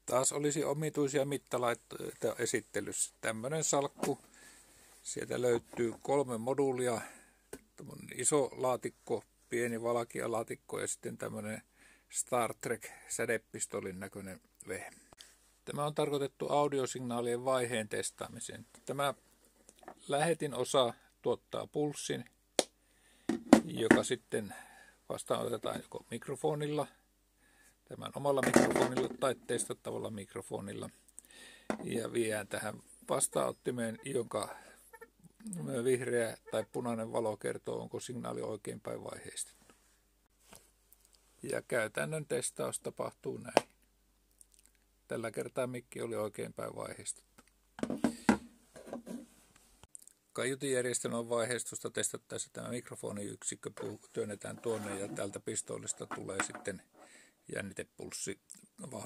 Taas olisi omituisia mittalaitteita esittelyssä. Tämmöinen salkku. Sieltä löytyy 3 moduulia. Tämmöinen iso laatikko, pieni valkealaatikko ja sitten tämmöinen Star Trek sädepistolin näköinen vehe. Tämä on tarkoitettu audiosignaalien vaiheen testaamiseen. Tämä lähetin osa tuottaa pulssin, joka sitten vastaanotetaan joko mikrofonilla, tämän omalla mikrofonilla tai testattavalla mikrofonilla. Ja viedään tähän vastaanottimeen, jonka vihreä tai punainen valo kertoo, onko signaali oikeinpäin vaiheistettu. Ja käytännön testaus tapahtuu näin. Tällä kertaa mikki oli oikeinpäin vaiheistettu. Kaiutinjärjestelmän vaiheistusta testattaessa tämä mikrofoniyksikkö työnnetään tuonne ja tältä pistoolista tulee sitten jännitepulssi vahvistettu.